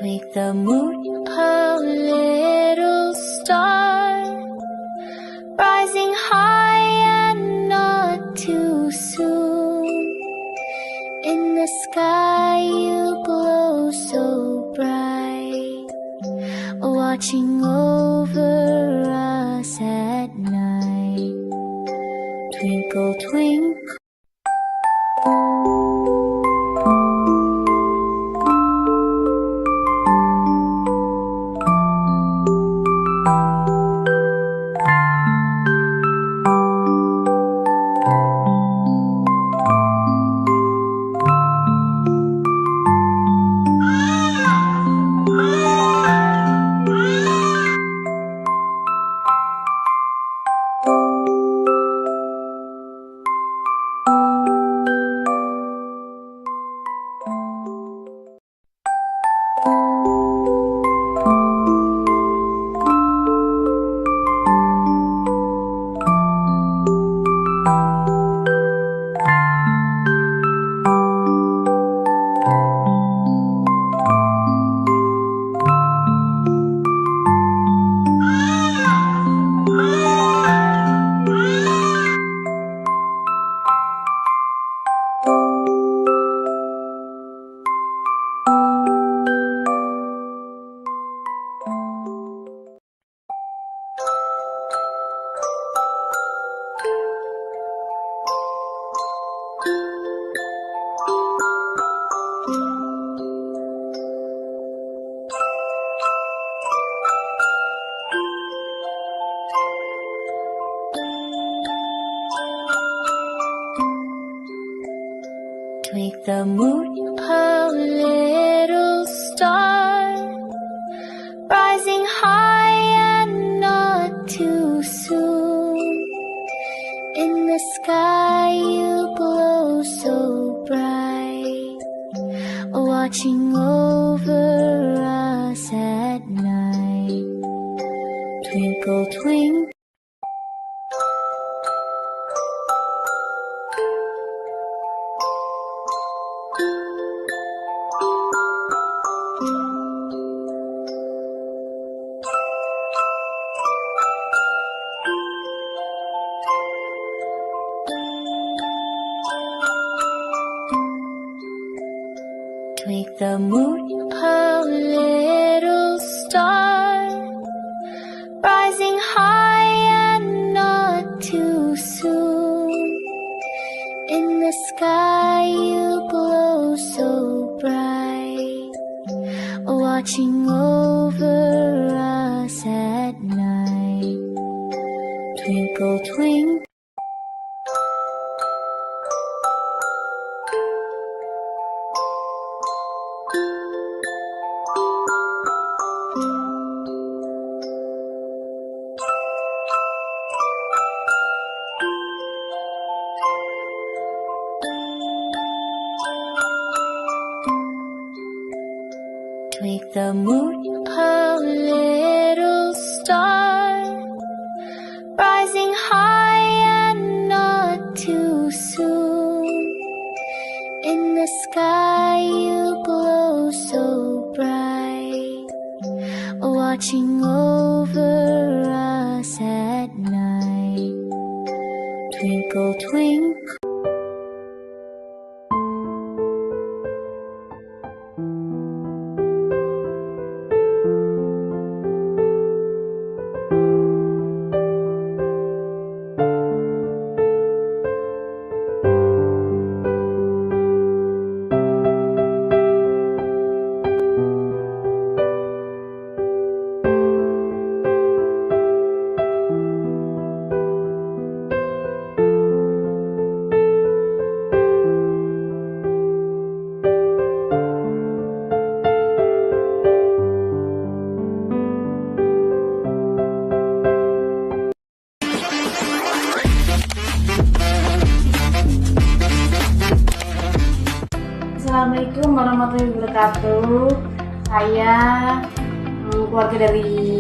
Make the moon a little star, rising high and not too soon. In the sky you glow so bright, watching over us at night. Twinkle, twinkle. Make the moon a little star, rising high and not too soon. In the sky you glow so bright, watching over us at night. Twinkle, twinkle. Make the moon a little star, rising high and not too soon. In the sky you glow so bright, watching over us at night. Twinkle, twinkle. Make the moon a little star, rising high and not too soon. In the sky you glow so bright, watching over us at night. Twinkle, twinkle. Assalamualaikum warahmatullahi wabarakatuh. Saya keluarga dari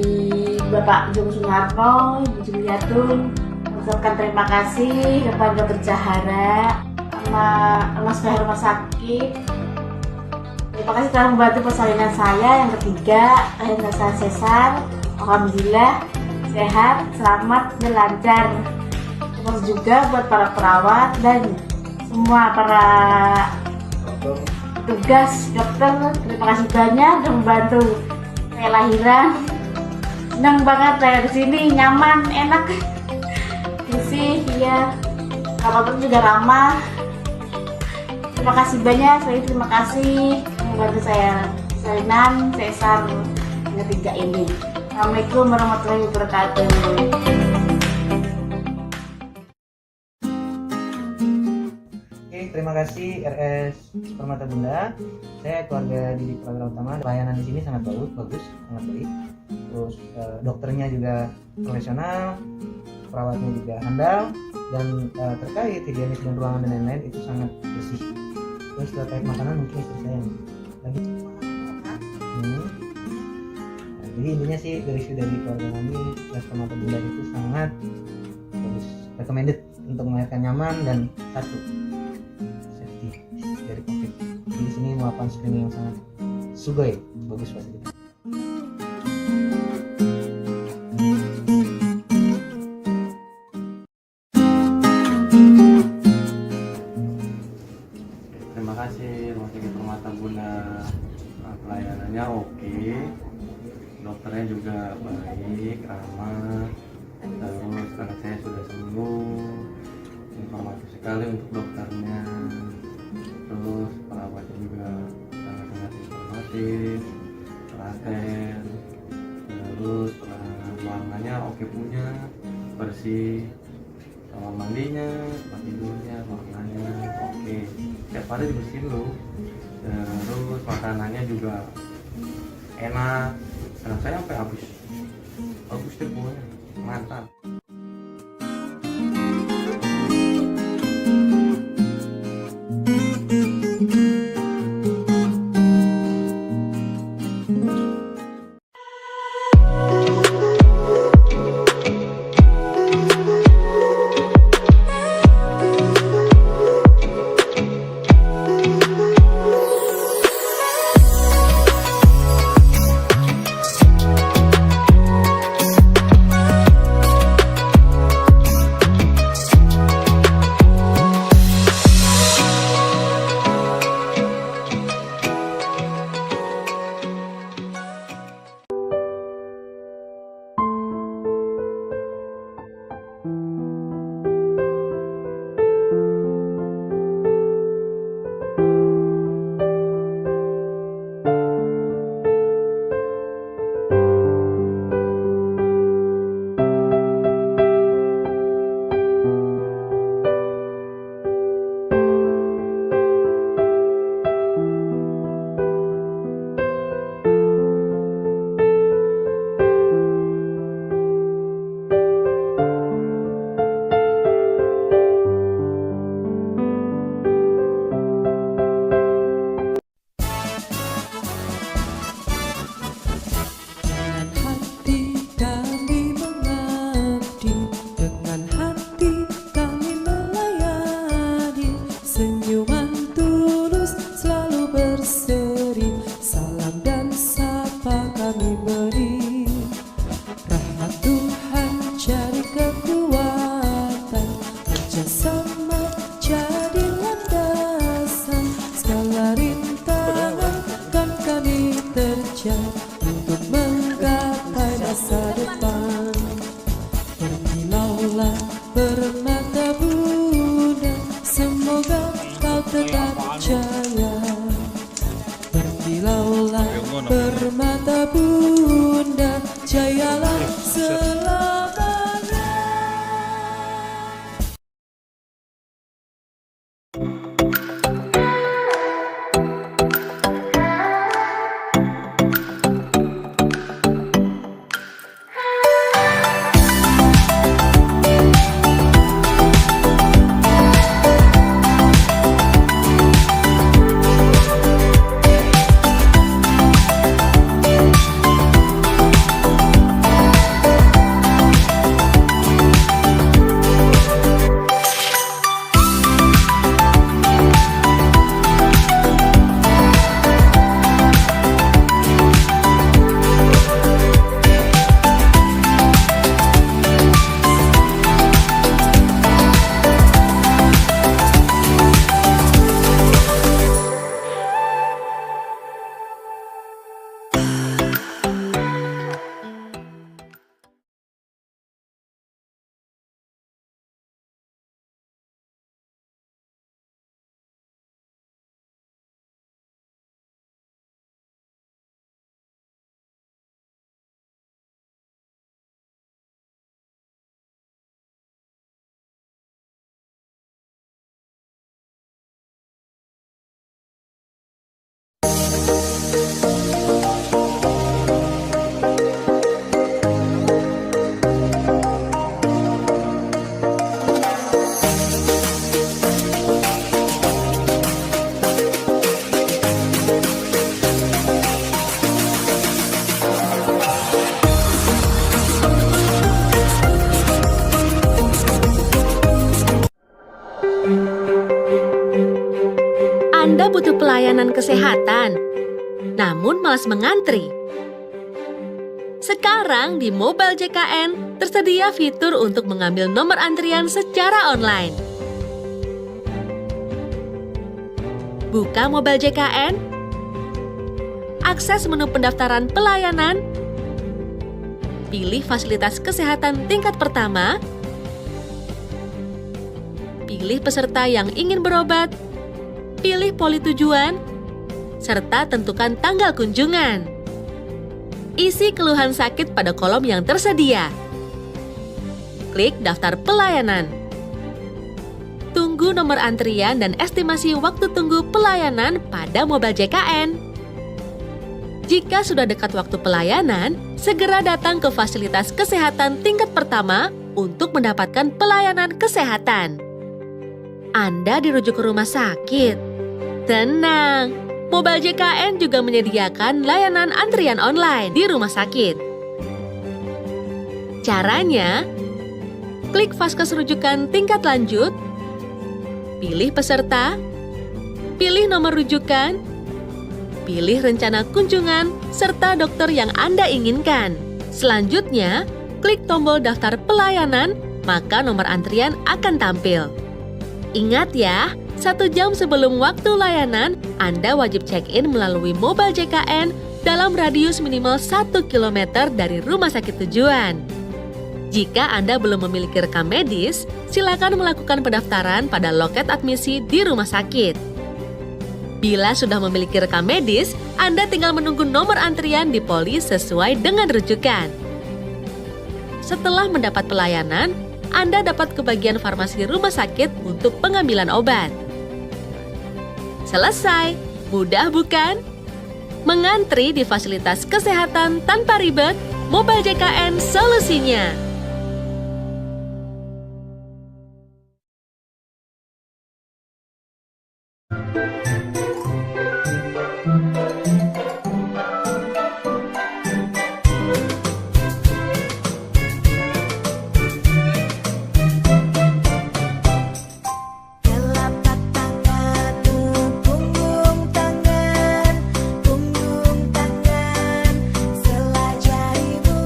Bapak Joko Soeharto, Ibu Jumiatun, mengucapkan terima kasih kepada Dr. Zahara sama Rumah Sakit Terima kasih telah membantu persalinan saya. Yang ketiga, saya sesar. Alhamdulillah sehat, selamat, dan lancar. Terus juga buat para perawat dan semua para tugas dokter, terima kasih banyak sudah membantu saya lahiran. Senang banget saya di sini, nyaman, enak, bersih, ya. Perawat juga ramah. Terima kasih banyak, terima kasih membantu saya salinan sesar yang ketiga ini. Assalamualaikum warahmatullahi wabarakatuh. Terima kasih RS Permata Bunda. Saya keluarga Didik Prawira Utama. Pelayanan di sini sangat bagus, sangat baik. Terus dokternya juga profesional, perawatnya juga handal, dan terkait higienis dan ruangan dan lain-lain itu sangat bersih. Terus terkait makanan mungkin istri saya yang lagi. Nah, jadi intinya sih review dari keluarga kami RS Permata Bunda itu sangat bagus, recommended untuk melahirkan nyaman dan satu dari COVID. Di sini melakukan screening yang sangat sugoi, bagus fasilitas. Terima kasih Rumah Sakit Permata Bunda, pelayanannya oke, dokternya juga baik, ramah. Terus karena saya sudah sembuh, informatif sekali untuk dokternya. Terus perawatnya juga sangat-sangat informatif, telaten. Terus ruangannya oke punya, bersih, kamar mandinya, tempat tidurnya, ruangannya oke. Tiap hari dibersihin loh. Terus makanannya juga enak. Karena saya sampai habis deh pokoknya, mantap. Permata Bunda, jayalah selamanya. kesehatan, namun malas mengantri. Sekarang di Mobile JKN tersedia fitur untuk mengambil nomor antrian secara online. Buka Mobile JKN, akses menu pendaftaran pelayanan, pilih fasilitas kesehatan tingkat pertama, pilih peserta yang ingin berobat, pilih poli tujuan, serta tentukan tanggal kunjungan. Isi keluhan sakit pada kolom yang tersedia. Klik daftar pelayanan. Tunggu nomor antrian dan estimasi waktu tunggu pelayanan pada Mobile JKN. Jika sudah dekat waktu pelayanan, segera datang ke fasilitas kesehatan tingkat pertama untuk mendapatkan pelayanan kesehatan. Anda dirujuk ke rumah sakit? Tenang, Mobile JKN juga menyediakan layanan antrian online di rumah sakit. Caranya, klik Vaskes rujukan tingkat lanjut, pilih peserta, pilih nomor rujukan, pilih rencana kunjungan, serta dokter yang Anda inginkan. Selanjutnya, klik tombol daftar pelayanan, maka nomor antrian akan tampil. Ingat ya, 1 jam sebelum waktu layanan, Anda wajib check-in melalui Mobile JKN dalam radius minimal 1 km dari rumah sakit tujuan. Jika Anda belum memiliki rekam medis, silakan melakukan pendaftaran pada loket admisi di rumah sakit. Bila sudah memiliki rekam medis, Anda tinggal menunggu nomor antrian di poli sesuai dengan rujukan. Setelah mendapat pelayanan, Anda dapat ke bagian farmasi rumah sakit untuk pengambilan obat. Selesai, mudah bukan? Mengantri di fasilitas kesehatan tanpa ribet, Mobile JKN solusinya. Telapak tanganmu, punggung tangan, selah jarimu,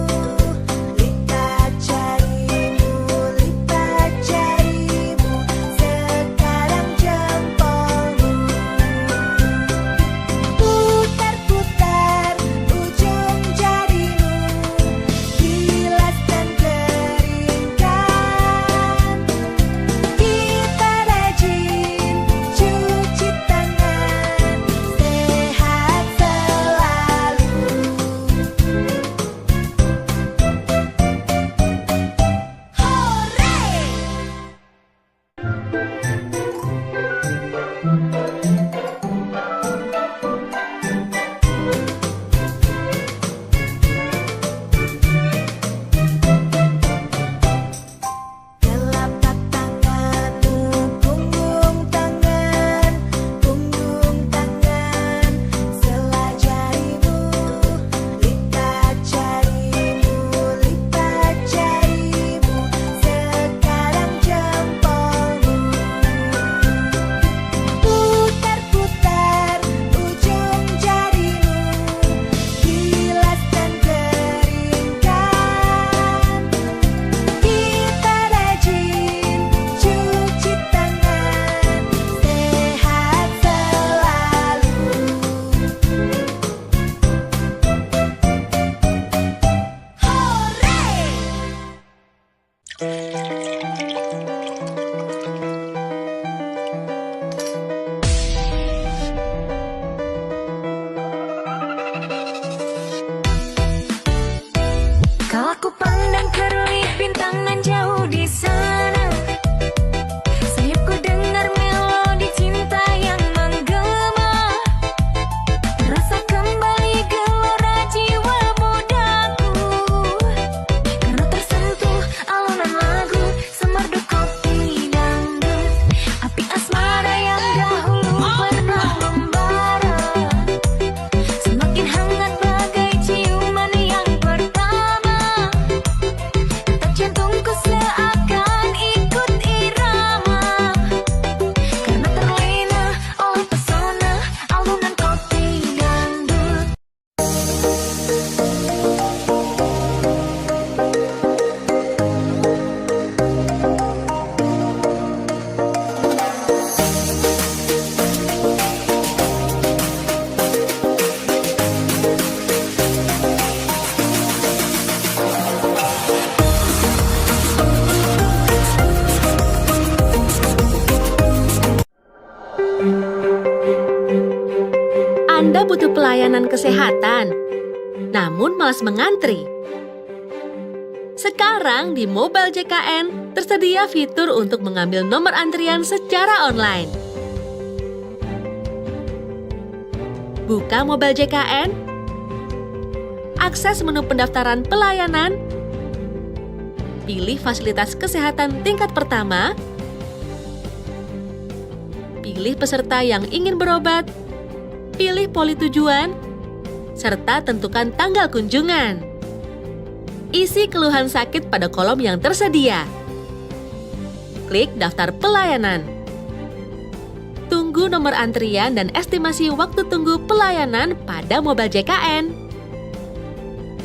likat pelayanan kesehatan, namun malas mengantri. Sekarang di Mobile JKN tersedia fitur untuk mengambil nomor antrian secara online. Buka Mobile JKN, akses menu pendaftaran pelayanan, pilih fasilitas kesehatan tingkat pertama, pilih peserta yang ingin berobat, pilih poli tujuan, serta tentukan tanggal kunjungan. Isi keluhan sakit pada kolom yang tersedia. Klik daftar pelayanan. Tunggu nomor antrian dan estimasi waktu tunggu pelayanan pada Mobile JKN.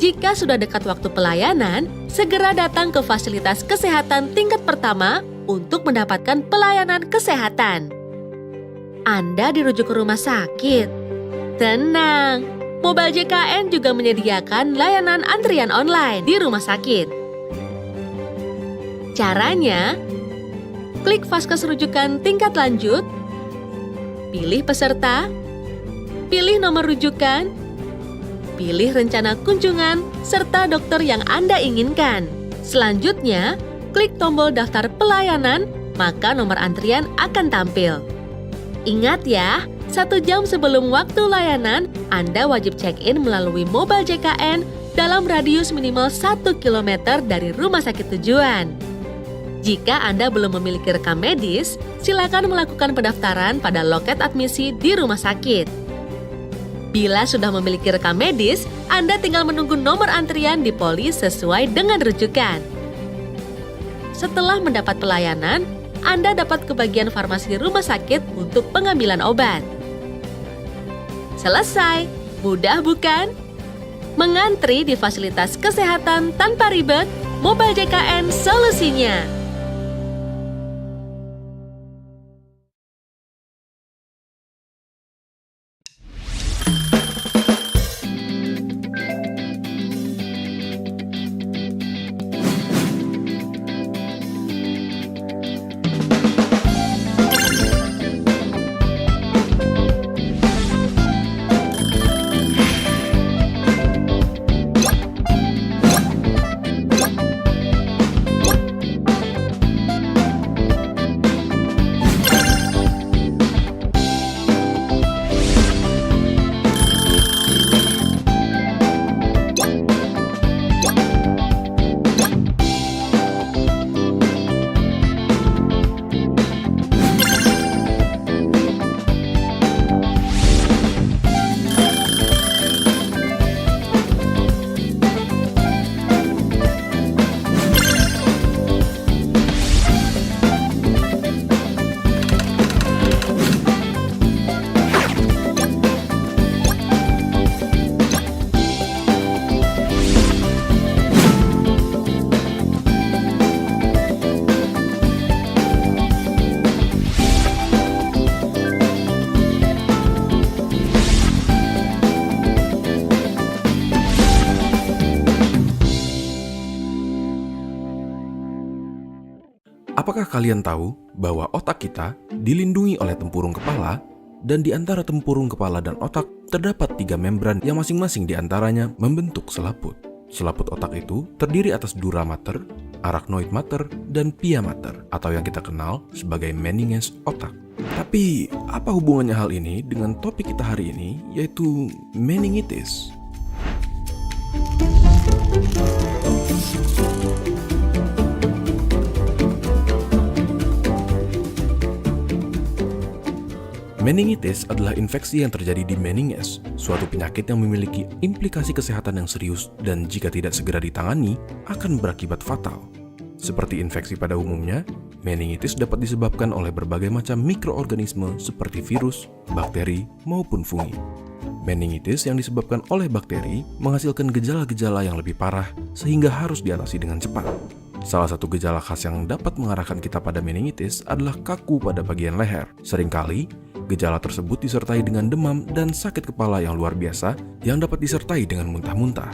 Jika sudah dekat waktu pelayanan, segera datang ke fasilitas kesehatan tingkat pertama untuk mendapatkan pelayanan kesehatan. Anda dirujuk ke rumah sakit? Tenang, Mobile JKN juga menyediakan layanan antrian online di rumah sakit. Caranya, klik Vaskes rujukan tingkat lanjut, pilih peserta, pilih nomor rujukan, pilih rencana kunjungan, serta dokter yang Anda inginkan. Selanjutnya, klik tombol daftar pelayanan, maka nomor antrian akan tampil. Ingat ya, 1 jam sebelum waktu layanan, Anda wajib check-in melalui Mobile JKN dalam radius minimal 1 km dari rumah sakit tujuan. Jika Anda belum memiliki rekam medis, silakan melakukan pendaftaran pada loket admisi di rumah sakit. Bila sudah memiliki rekam medis, Anda tinggal menunggu nomor antrian di poli sesuai dengan rujukan. Setelah mendapat pelayanan, Anda dapat ke bagian farmasi rumah sakit untuk pengambilan obat. Selesai, mudah bukan? Mengantri di fasilitas kesehatan tanpa ribet, Mobile JKN solusinya. Apakah kalian tahu bahwa otak kita dilindungi oleh tempurung kepala, dan di antara tempurung kepala dan otak terdapat 3 membran yang masing-masing di antaranya membentuk selaput. Selaput otak itu terdiri atas dura mater, arachnoid mater, dan pia mater, atau yang kita kenal sebagai meninges otak. Tapi, apa hubungannya hal ini dengan topik kita hari ini, yaitu meningitis? Meningitis adalah infeksi yang terjadi di meninges, suatu penyakit yang memiliki implikasi kesehatan yang serius dan jika tidak segera ditangani, akan berakibat fatal. Seperti infeksi pada umumnya, meningitis dapat disebabkan oleh berbagai macam mikroorganisme seperti virus, bakteri, maupun fungi. Meningitis yang disebabkan oleh bakteri menghasilkan gejala-gejala yang lebih parah sehingga harus diatasi dengan cepat. Salah satu gejala khas yang dapat mengarahkan kita pada meningitis adalah kaku pada bagian leher. Seringkali, gejala tersebut disertai dengan demam dan sakit kepala yang luar biasa yang dapat disertai dengan muntah-muntah.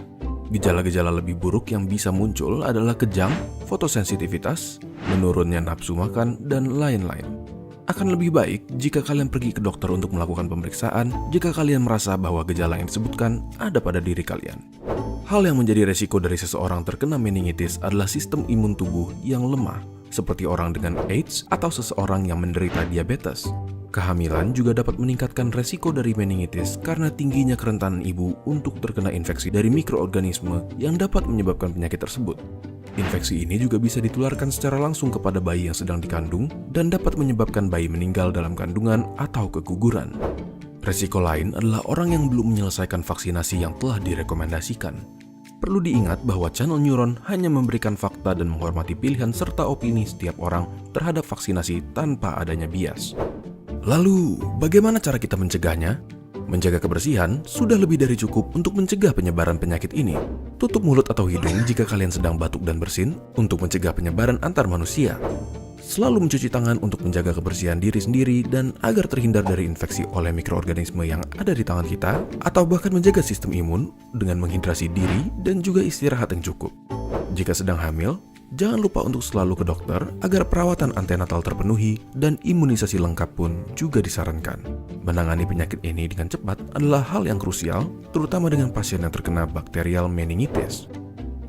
Gejala-gejala lebih buruk yang bisa muncul adalah kejang, fotosensitivitas, menurunnya nafsu makan, dan lain-lain. akan lebih baik jika kalian pergi ke dokter untuk melakukan pemeriksaan jika kalian merasa bahwa gejala yang disebutkan ada pada diri kalian. Hal yang menjadi resiko dari seseorang terkena meningitis adalah sistem imun tubuh yang lemah, seperti orang dengan AIDS atau seseorang yang menderita diabetes. Kehamilan juga dapat meningkatkan resiko dari meningitis karena tingginya kerentanan ibu untuk terkena infeksi dari mikroorganisme yang dapat menyebabkan penyakit tersebut. Infeksi ini juga bisa ditularkan secara langsung kepada bayi yang sedang dikandung dan dapat menyebabkan bayi meninggal dalam kandungan atau keguguran. Resiko lain adalah orang yang belum menyelesaikan vaksinasi yang telah direkomendasikan. Perlu diingat bahwa channel neuron hanya memberikan fakta dan menghormati pilihan serta opini setiap orang terhadap vaksinasi tanpa adanya bias. Lalu, bagaimana cara kita mencegahnya? Menjaga kebersihan sudah lebih dari cukup untuk mencegah penyebaran penyakit ini. Tutup mulut atau hidung jika kalian sedang batuk dan bersin untuk mencegah penyebaran antar manusia. Selalu mencuci tangan untuk menjaga kebersihan diri sendiri dan agar terhindar dari infeksi oleh mikroorganisme yang ada di tangan kita, atau bahkan menjaga sistem imun dengan menghidrasi diri dan juga istirahat yang cukup. Jika sedang hamil, jangan lupa untuk selalu ke dokter agar perawatan antenatal terpenuhi dan imunisasi lengkap pun juga disarankan. Menangani penyakit ini dengan cepat adalah hal yang krusial, terutama dengan pasien yang terkena bakterial meningitis.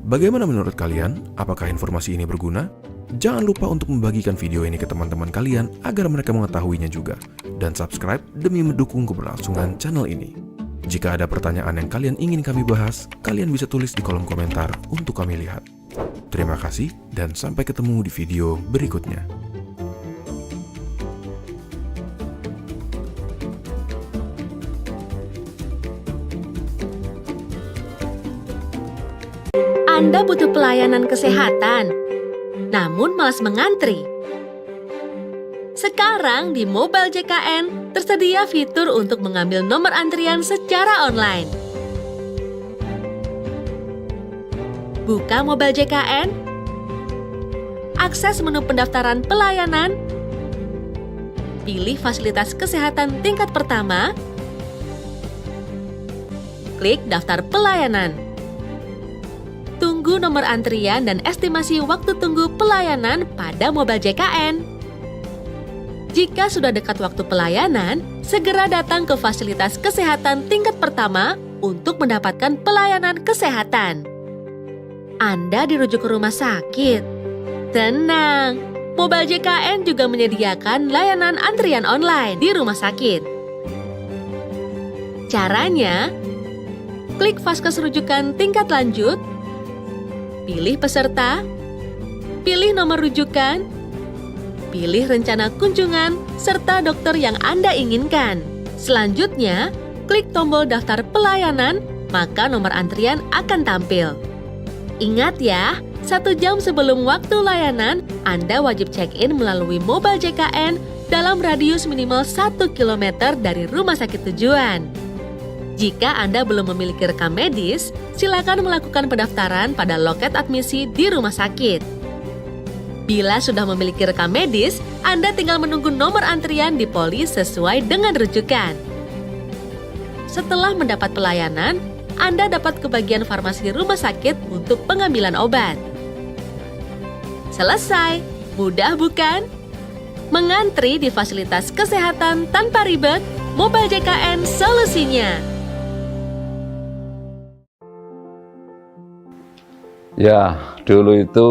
Bagaimana menurut kalian? Apakah informasi ini berguna? Jangan lupa untuk membagikan video ini ke teman-teman kalian agar mereka mengetahuinya juga. Dan subscribe demi mendukung keberlangsungan channel ini. Jika ada pertanyaan yang kalian ingin kami bahas, kalian bisa tulis di kolom komentar untuk kami lihat. Terima kasih dan sampai ketemu di video berikutnya. Anda butuh pelayanan kesehatan, namun malas mengantri. Sekarang di Mobile JKN tersedia fitur untuk mengambil nomor antrian secara online. Buka Mobile JKN, akses menu pendaftaran pelayanan, pilih fasilitas kesehatan tingkat pertama, klik daftar pelayanan. Tunggu nomor antrian dan estimasi waktu tunggu pelayanan pada Mobile JKN. Jika sudah dekat waktu pelayanan, segera datang ke fasilitas kesehatan tingkat pertama untuk mendapatkan pelayanan kesehatan. Anda dirujuk ke rumah sakit. Tenang, Mobile JKN juga menyediakan layanan antrian online di rumah sakit. Caranya, klik Vaskes rujukan tingkat lanjut, pilih peserta, pilih nomor rujukan, pilih rencana kunjungan, serta dokter yang Anda inginkan. Selanjutnya, klik tombol daftar pelayanan, maka nomor antrian akan tampil. Ingat ya, 1 jam sebelum waktu layanan, Anda wajib check-in melalui Mobile JKN dalam radius minimal 1 km dari rumah sakit tujuan. Jika Anda belum memiliki rekam medis, silakan melakukan pendaftaran pada loket admisi di rumah sakit. Bila sudah memiliki rekam medis, Anda tinggal menunggu nomor antrian di poli sesuai dengan rujukan. Setelah mendapat pelayanan, Anda dapat ke bagian farmasi rumah sakit untuk pengambilan obat. Selesai, mudah bukan? Mengantri di fasilitas kesehatan tanpa ribet, Mobile JKN solusinya. Ya, dulu itu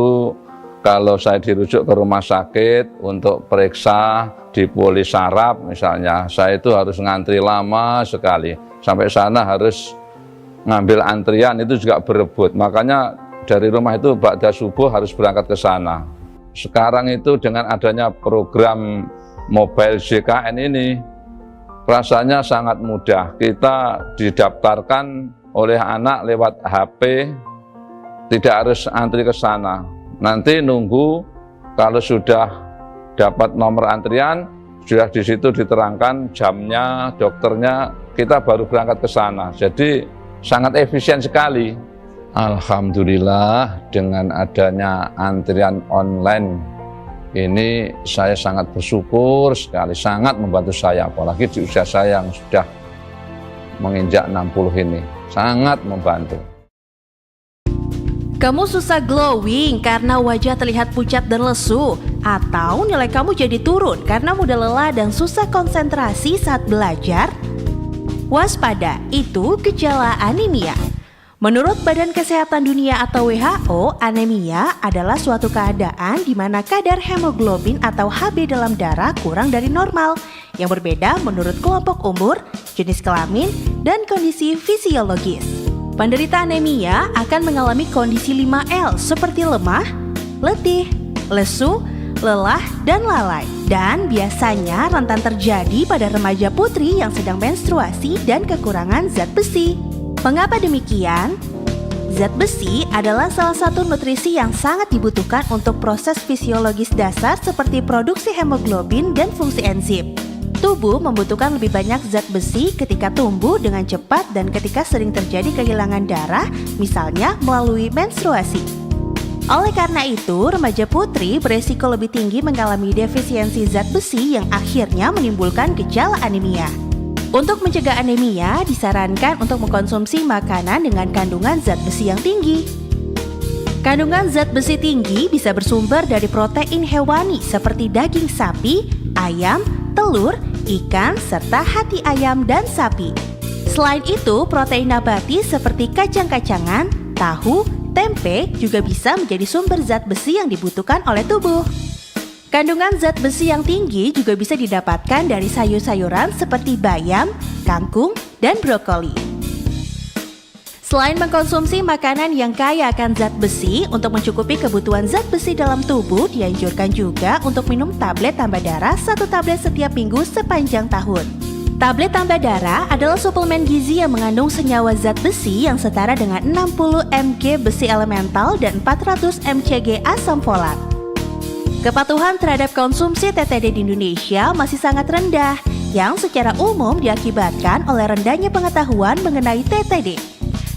kalau saya dirujuk ke rumah sakit untuk periksa di poli saraf misalnya, saya itu harus ngantri lama sekali. Sampai sana harus ngambil antrian, itu juga berebut. Makanya dari rumah itu ba'da subuh harus berangkat ke sana. Sekarang itu dengan adanya program Mobile JKN ini, rasanya sangat mudah. Kita didaftarkan oleh anak lewat HP, tidak harus antri ke sana. Nanti nunggu kalau sudah dapat nomor antrian, sudah di situ diterangkan jamnya, dokternya, kita baru berangkat ke sana. Jadi sangat efisien sekali. Alhamdulillah dengan adanya antrian online ini saya sangat bersyukur sekali, sangat membantu saya, apalagi di usia saya yang sudah menginjak 60 ini, sangat membantu. Kamu susah glowing karena wajah terlihat pucat dan lesu? Atau nilai kamu jadi turun karena mudah lelah dan susah konsentrasi saat belajar? Waspada, itu gejala anemia. Menurut Badan Kesehatan Dunia atau WHO, anemia adalah suatu keadaan di mana kadar hemoglobin atau Hb dalam darah kurang dari normal, yang berbeda menurut kelompok umur, jenis kelamin, dan kondisi fisiologis. Penderita anemia akan mengalami kondisi 5L seperti lemah, letih, lesu, lelah, dan lalai. Dan biasanya rentan terjadi pada remaja putri yang sedang menstruasi dan kekurangan zat besi. Mengapa demikian? Zat besi adalah salah satu nutrisi yang sangat dibutuhkan untuk proses fisiologis dasar seperti produksi hemoglobin dan fungsi enzim. Tubuh membutuhkan lebih banyak zat besi ketika tumbuh dengan cepat dan ketika sering terjadi kehilangan darah, misalnya melalui menstruasi. Oleh karena itu, remaja putri beresiko lebih tinggi mengalami defisiensi zat besi yang akhirnya menimbulkan gejala anemia. Untuk mencegah anemia, disarankan untuk mengkonsumsi makanan dengan kandungan zat besi yang tinggi. Kandungan zat besi tinggi bisa bersumber dari protein hewani seperti daging sapi, ayam, telur, ikan, serta hati ayam dan sapi. Selain itu, protein nabati seperti kacang-kacangan, tahu, tempe juga bisa menjadi sumber zat besi yang dibutuhkan oleh tubuh. Kandungan zat besi yang tinggi juga bisa didapatkan dari sayur-sayuran seperti bayam, kangkung, dan brokoli. Selain mengkonsumsi makanan yang kaya akan zat besi, untuk mencukupi kebutuhan zat besi dalam tubuh, dianjurkan juga untuk minum tablet tambah darah 1 tablet setiap minggu sepanjang tahun. Tablet tambah darah adalah suplemen gizi yang mengandung senyawa zat besi yang setara dengan 60 mg besi elemental dan 400 mcg asam folat. Kepatuhan terhadap konsumsi TTD di Indonesia masih sangat rendah, yang secara umum diakibatkan oleh rendahnya pengetahuan mengenai TTD.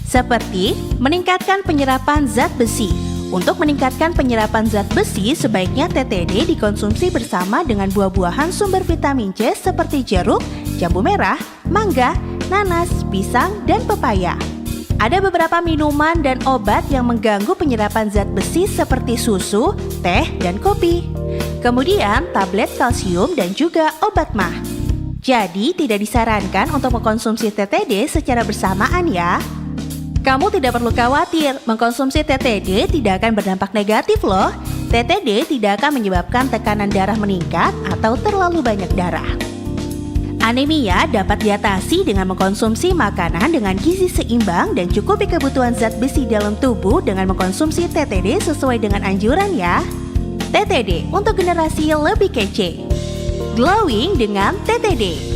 Seperti meningkatkan penyerapan zat besi. Untuk meningkatkan penyerapan zat besi, sebaiknya TTD dikonsumsi bersama dengan buah-buahan sumber vitamin C seperti jeruk, jambu merah, mangga, nanas, pisang, dan pepaya. Ada beberapa minuman dan obat yang mengganggu penyerapan zat besi seperti susu, teh, dan kopi. Kemudian tablet kalsium dan juga obat mah. Jadi tidak disarankan untuk mengkonsumsi TTD secara bersamaan ya. Kamu tidak perlu khawatir, mengkonsumsi TTD tidak akan berdampak negatif loh. TTD tidak akan menyebabkan tekanan darah meningkat atau terlalu banyak darah. Anemia dapat diatasi dengan mengkonsumsi makanan dengan gizi seimbang dan cukupi kebutuhan zat besi dalam tubuh dengan mengkonsumsi TTD sesuai dengan anjuran ya. TTD untuk generasi lebih kece. Glowing dengan TTD.